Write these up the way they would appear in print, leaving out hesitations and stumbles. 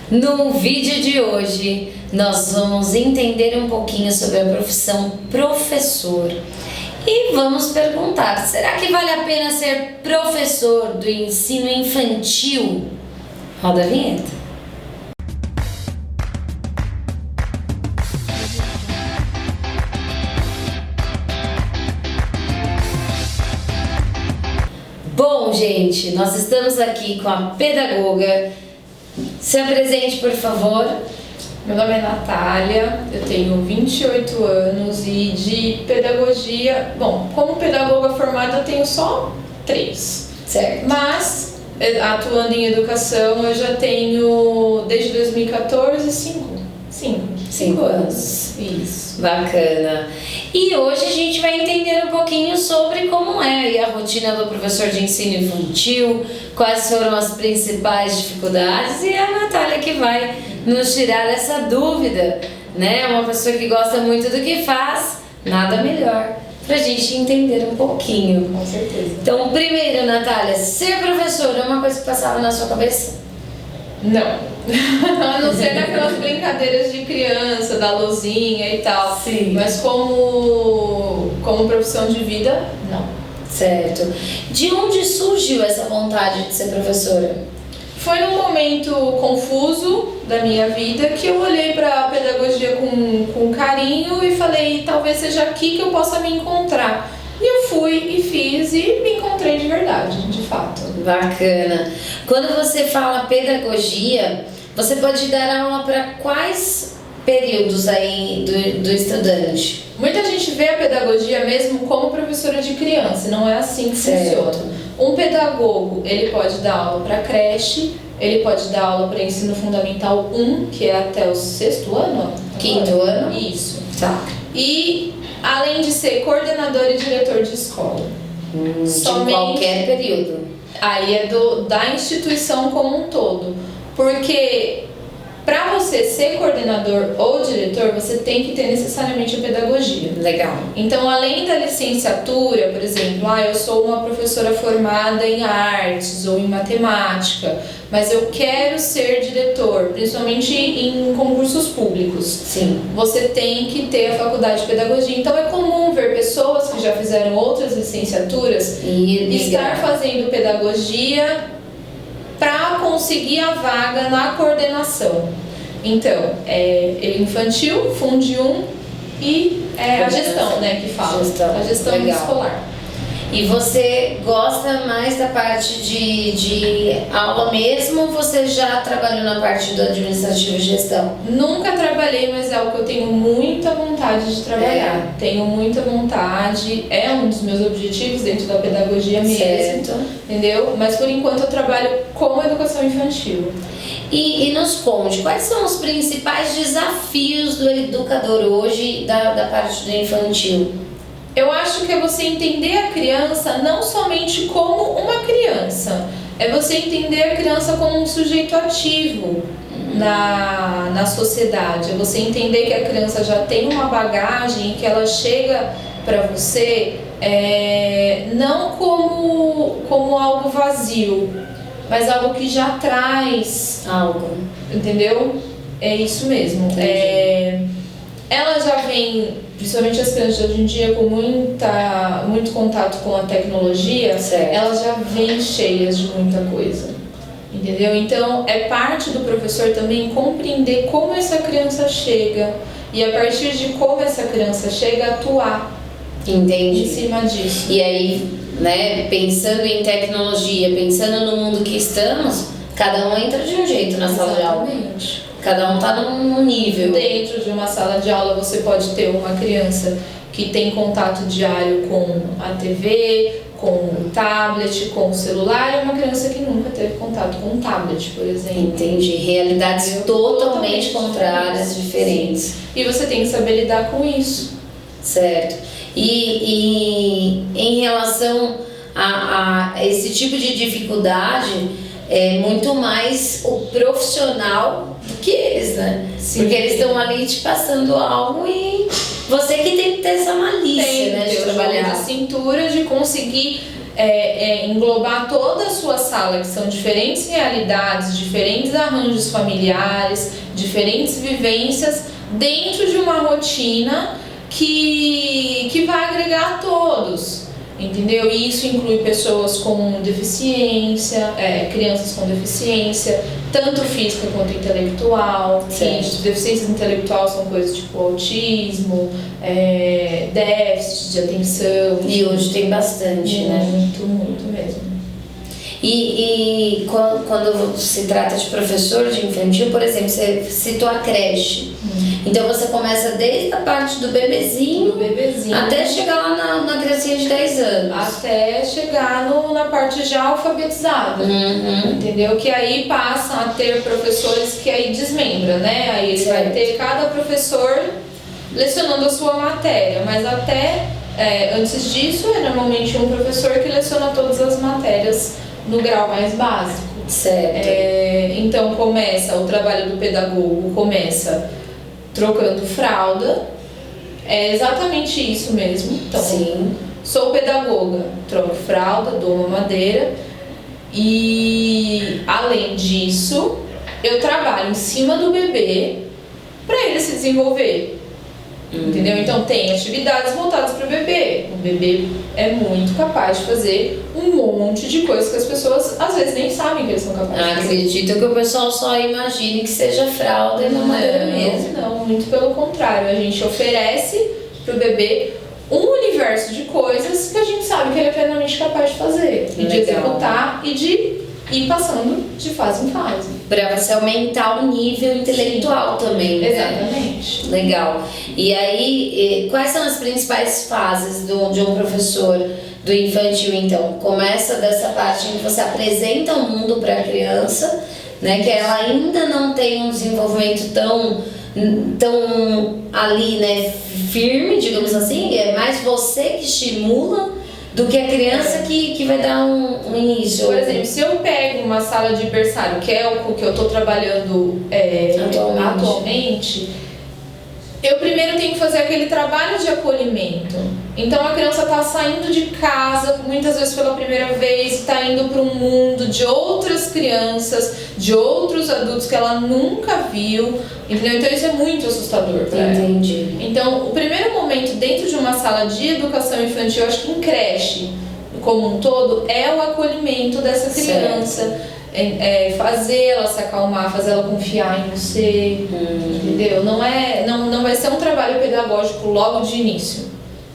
No vídeo de hoje, nós vamos entender um pouquinho sobre a profissão professor e vamos perguntar: será que vale a pena ser professor do ensino infantil? Roda a vinheta. Bom, gente, nós estamos aqui com a pedagoga. Se apresente, por favor. Meu nome é Natália, eu tenho 28 anos e de pedagogia, bom, como pedagoga formada eu tenho só 3. Certo. Mas, atuando em educação, eu já tenho, desde 2014, 5 anos. Isso. Bacana. E hoje a gente vai entender um pouquinho sobre como é aí a rotina do professor de ensino infantil, quais foram as principais dificuldades, e a Natália que vai nos tirar essa dúvida, né? Uma pessoa que gosta muito do que faz, nada melhor pra gente entender um pouquinho. Com certeza. Então, primeiro, Natália, ser professora é uma coisa que passava na sua cabeça? Não. A não ser naquelas brincadeiras de criança, da luzinha e tal. Sim. Mas como profissão de vida, não. Certo. De onde surgiu essa vontade de ser professora? Foi num momento confuso da minha vida que eu olhei para a pedagogia com carinho e falei, talvez seja aqui que eu possa me encontrar. E eu fui e fiz e me encontrei de verdade, de fato. Bacana. Quando você fala pedagogia, você pode dar aula para quais períodos aí do estudante? Muita gente vê a pedagogia mesmo como professora de criança, não é assim que funciona. Um pedagogo, ele pode dar aula para creche, ele pode dar aula para ensino fundamental 1, que é até o 6º ano? 5º ano? Isso. Tá. E além de ser coordenador e diretor de escola. De qualquer período. Aí é da instituição como um todo. Porque para você ser coordenador ou diretor, você tem que ter necessariamente a pedagogia. Legal. Então, além da licenciatura, por exemplo, eu sou uma professora formada em artes ou em matemática, mas eu quero ser diretor, principalmente em concursos públicos. Sim. Você tem que ter a faculdade de pedagogia. Então, é comum ver pessoas que já fizeram outras licenciaturas estar fazendo pedagogia para conseguir a vaga na coordenação. Então, é infantil, Fundi 1 e a gestão, né, que fala. A gestão escolar. E você gosta mais da parte de aula mesmo ou você já trabalhou na parte do administrativo e gestão? Nunca trabalhei, mas é algo que eu tenho muita vontade de trabalhar. Tenho muita vontade, é um dos meus objetivos dentro da pedagogia mesmo. Certo. Entendeu? Mas por enquanto eu trabalho com educação infantil. E nos conte, quais são os principais desafios do educador hoje da parte do infantil? Eu acho que é você entender a criança não somente como uma criança, é você entender a criança como um sujeito ativo na sociedade, é você entender que a criança já tem uma bagagem e que ela chega para você não como algo vazio, mas algo que já traz algo, entendeu? É isso mesmo. Ela já vem, principalmente as crianças de hoje em dia, com muito contato com a tecnologia, elas já vêm cheias de muita coisa, entendeu? Então, é parte do professor também compreender como essa criança chega e, a partir de como essa criança chega, atuar. Entendi. Em cima disso. E aí, né, pensando em tecnologia, pensando no mundo que estamos, cada um entra de um jeito na sala de aula. Exatamente. Cada um está num nível. Dentro de uma sala de aula você pode ter uma criança que tem contato diário com a TV, com o tablet, com o celular, e uma criança que nunca teve contato com um tablet, por exemplo. Entendi. Realidades totalmente contrárias, diferentes. E você tem que saber lidar com isso. Certo. E em relação a esse tipo de dificuldade, é muito mais o profissional do que eles, né? Sim. Porque eles estão ali te passando algo e você que tem que ter essa malícia, né, de trabalhar. De cintura, de conseguir englobar toda a sua sala, que são diferentes realidades, diferentes arranjos familiares, diferentes vivências, dentro de uma rotina que vai agregar a todos, entendeu? E isso inclui pessoas com deficiência, crianças com deficiência, tanto física quanto intelectual. E deficiência intelectual são coisas tipo autismo, déficit de atenção. E hoje tem bastante, né? Muito mesmo. E quando se trata de professor de infantil, por exemplo, você citou a creche. Então você começa desde a parte do bebezinho, até chegar lá na criancinha de 10 anos. Até chegar na parte já alfabetizada. Entendeu? Que aí passa a ter professores que aí desmembra, né? Aí ele vai ter cada professor lecionando a sua matéria, mas até antes disso é normalmente um professor que leciona todas as matérias no grau mais básico. Certo. Então o trabalho do pedagogo começa trocando fralda. É exatamente isso mesmo. Então, sou pedagoga, troco fralda, dou uma mamadeira e, além disso, eu trabalho em cima do bebê para ele se desenvolver. Entendeu? Então tem atividades voltadas para o bebê. O bebê é muito capaz de fazer um monte de coisas que as pessoas às vezes nem sabem que eles são capazes de fazer. Acredito que o pessoal só imagine que seja fralda e mamadeira mesmo. Não, muito pelo contrário. A gente oferece para o bebê um universo de coisas que a gente sabe que ele é plenamente capaz de fazer. E de executar e de ir passando de fase em fase. Para você aumentar o nível intelectual também, né? Exatamente. Legal. E aí, quais são as principais fases de um professor do infantil, então? Começa dessa parte em que você apresenta o mundo para a criança, né? Que ela ainda não tem um desenvolvimento tão ali, né? Firme, digamos assim. É mais você que estimula do que a criança que vai dar um início. Por exemplo, se eu pego uma sala de berçário, que é o que eu estou trabalhando atualmente, eu primeiro tenho que fazer aquele trabalho de acolhimento. Então a criança está saindo de casa, muitas vezes pela primeira vez, está indo para um mundo de outras crianças, de outros adultos que ela nunca viu, entendeu? Então isso é muito assustador para ela. Entendi. Então o primeiro momento dentro de uma sala de educação infantil, eu acho que em creche como um todo, é o acolhimento dessa criança. Fazer ela se acalmar, fazer ela confiar em você, entendeu? Não vai ser um trabalho pedagógico logo de início,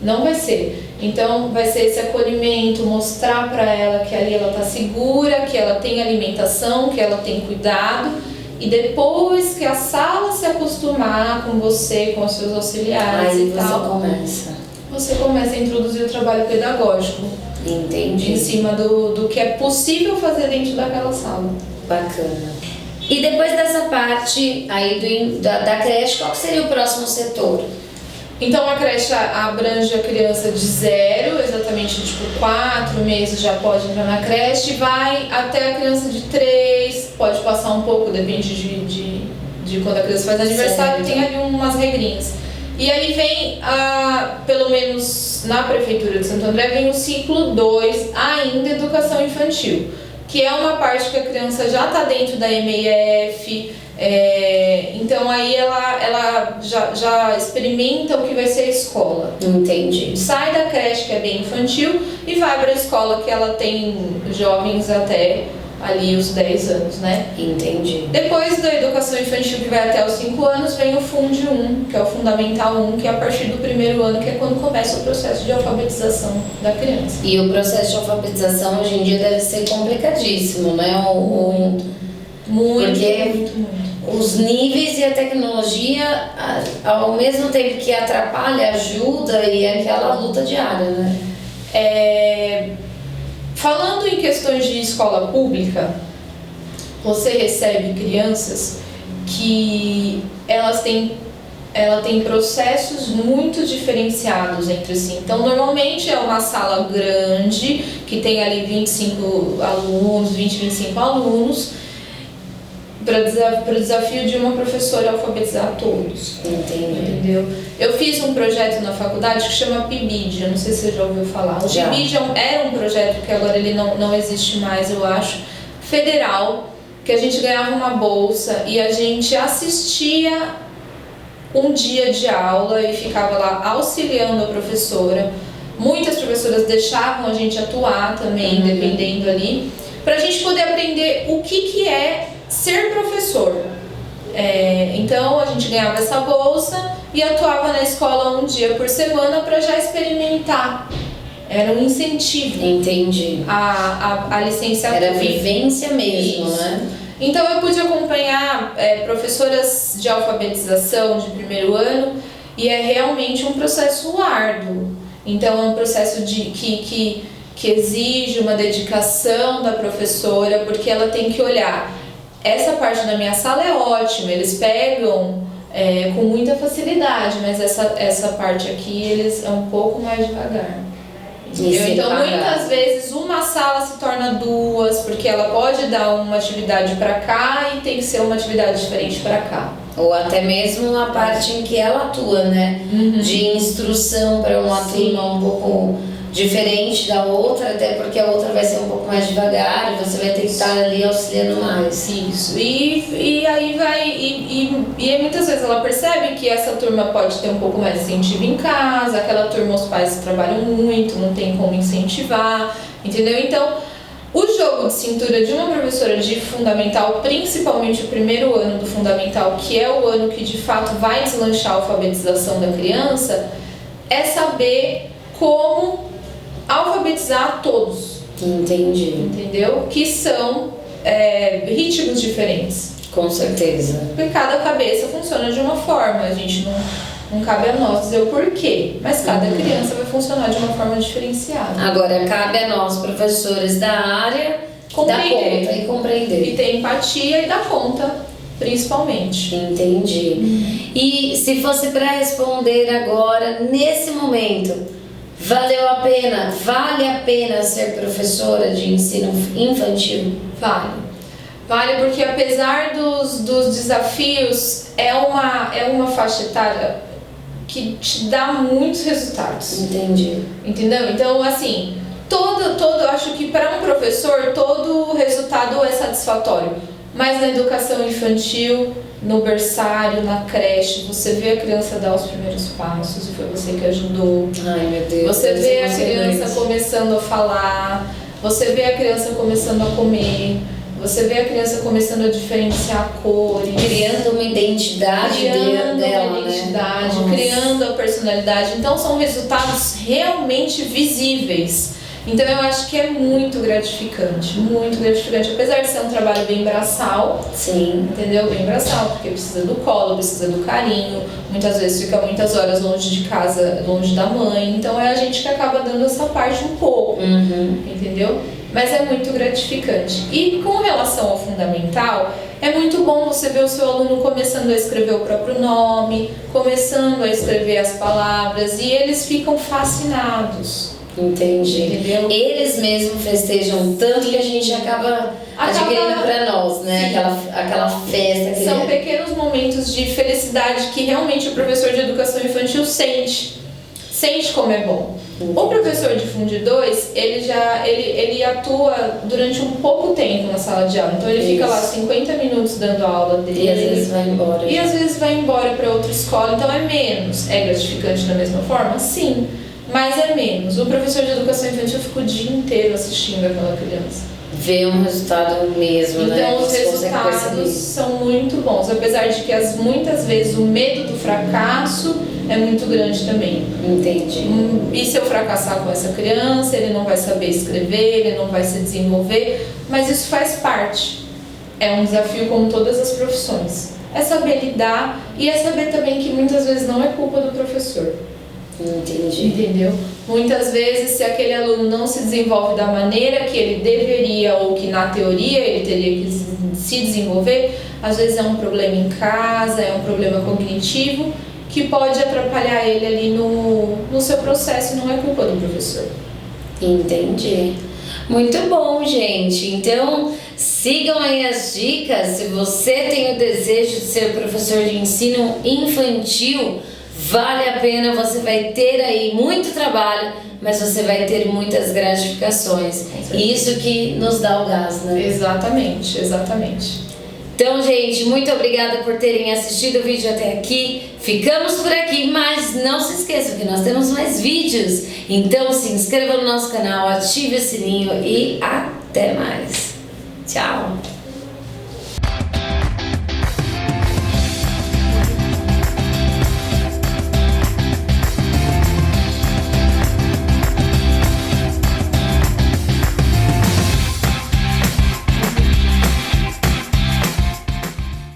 não vai ser. Então vai ser esse acolhimento, mostrar para ela que ali ela está segura, que ela tem alimentação, que ela tem cuidado, e depois que a sala se acostumar com você, com os seus auxiliares aí e tal, você começa a introduzir o trabalho pedagógico. Entendi. Em cima do que é possível fazer dentro daquela sala. Bacana. E depois dessa parte aí da creche, qual seria o próximo setor? Então a creche abrange a criança de 0, exatamente tipo 4 meses já pode entrar na creche, vai até a criança de 3, pode passar um pouco, depende de quando a criança faz aniversário, tem ali umas regrinhas. E aí vem, pelo menos na Prefeitura de Santo André, vem o ciclo 2, ainda educação infantil, que é uma parte que a criança já está dentro da MEF, então aí ela já experimenta o que vai ser a escola. Entendi. Sai da creche, que é bem infantil, e vai para a escola, que ela tem jovens até ali os 10 anos, né? Entendi. Depois da educação infantil, que vai até os 5 anos, vem o Fund 1, que é o Fundamental 1, que é a partir do primeiro ano, que é quando começa o processo de alfabetização da criança. E o processo de alfabetização hoje em dia deve ser complicadíssimo, né? Porque os níveis e a tecnologia, ao mesmo tempo que atrapalha, ajuda, e é aquela luta diária, né? Falando em questões de escola pública, você recebe crianças que ela tem processos muito diferenciados entre si. Então, normalmente é uma sala grande, que tem ali 25 alunos, 20, 25 alunos, para o desafio de uma professora alfabetizar todos. Entendeu? Eu fiz um projeto na faculdade que chama PIBID, eu não sei se você já ouviu falar. O PIBID era um projeto que agora ele não existe mais, eu acho, federal, que a gente ganhava uma bolsa e a gente assistia um dia de aula e ficava lá auxiliando a professora. Muitas professoras deixavam a gente atuar também, dependendo ali, para a gente poder aprender o que é ser professor. Então a gente ganhava essa bolsa e atuava na escola um dia por semana para já experimentar. Era um incentivo. Entendi. A licenciatura. Era vivência mesmo, isso, né? Então eu pude acompanhar professoras de alfabetização de primeiro ano e é realmente um processo árduo. Então é um processo que exige uma dedicação da professora, porque ela tem que olhar. Essa parte da minha sala é ótima, eles pegam com muita facilidade, mas essa parte aqui eles é um pouco mais devagar. Então muitas vezes uma sala se torna duas, porque ela pode dar uma atividade para cá e tem que ser uma atividade diferente para cá. Ou até mesmo a parte em que ela atua, né? De instrução para uma turma um pouco diferente da outra, até porque a outra vai ser um pouco mais devagar e você vai ter que estar ali auxiliando mais. Isso. E aí vai. E muitas vezes ela percebe que essa turma pode ter um pouco mais de incentivo em casa, aquela turma os pais trabalham muito, não tem como incentivar, entendeu? Então, o jogo de cintura de uma professora de fundamental, principalmente o primeiro ano do fundamental, que é o ano que de fato vai deslanchar a alfabetização da criança, é saber como alfabetizar todos. Entendi. Entendeu? Que são ritmos diferentes. Com certeza. Porque cada cabeça funciona de uma forma, a gente não cabe a nós dizer o porquê, mas cada criança vai funcionar de uma forma diferenciada. Agora, cabe a nós, professores da área, dar conta e compreender. E ter empatia e dar conta, principalmente. Entendi. E se fosse para responder agora, nesse momento, vale a pena ser professora de ensino infantil? Vale porque apesar dos desafios, é uma faixa etária que te dá muitos resultados. Entendi. Entendeu? Então, assim, eu acho que para um professor todo resultado é satisfatório. Mas na educação infantil, no berçário, na creche, você vê a criança dar os primeiros passos e foi você que ajudou. Ai, meu Deus. Você vê a criança começando a falar, você vê a criança começando a comer, você vê a criança começando a diferenciar cores, criando uma identidade dela, né? Criando a personalidade. Então são resultados realmente visíveis. Então eu acho que é muito gratificante, apesar de ser um trabalho bem braçal. Sim. Entendeu? Bem braçal, porque precisa do colo, precisa do carinho, muitas vezes fica muitas horas longe de casa, longe da mãe, então é a gente que acaba dando essa parte um pouco, entendeu? Mas é muito gratificante. E com relação ao fundamental, é muito bom você ver o seu aluno começando a escrever o próprio nome, começando a escrever as palavras, e eles ficam fascinados. Entendi. Entendeu? Eles mesmos festejam tanto que a gente acaba adquirindo para nós, né? Aquela festa. São pequenos momentos de felicidade que realmente o professor de educação infantil sente como é bom. O professor de Fundi 2, ele atua durante um pouco tempo na sala de aula. Então ele fica lá 50 minutos dando a aula dele. E às vezes vai embora. E às vezes vai embora para outra escola. Então é menos. É gratificante da mesma forma? Sim. Mas é menos. O professor de educação infantil fica o dia inteiro assistindo aquela criança. Vê um resultado mesmo, então, né? Então os resultados são muito bons. Apesar de que muitas vezes o medo do fracasso é muito grande também. Entendi. E se eu fracassar com essa criança, ele não vai saber escrever, ele não vai se desenvolver. Mas isso faz parte. É um desafio como todas as profissões. É saber lidar e é saber também que muitas vezes não é culpa do professor. Entendi. Entendeu? Muitas vezes, se aquele aluno não se desenvolve da maneira que ele deveria ou que na teoria ele teria que se desenvolver, às vezes é um problema em casa, é um problema cognitivo que pode atrapalhar ele ali no seu processo e não é culpa do professor. Entendi. Muito bom, gente. Então, sigam aí as dicas. Se você tem o desejo de ser professor de ensino infantil, vale a pena, você vai ter aí muito trabalho, mas você vai ter muitas gratificações. E isso que nos dá o gás, né? Exatamente, exatamente. Então, gente, muito obrigada por terem assistido o vídeo até aqui. Ficamos por aqui, mas não se esqueçam que nós temos mais vídeos. Então, se inscreva no nosso canal, ative o sininho e até mais. Tchau!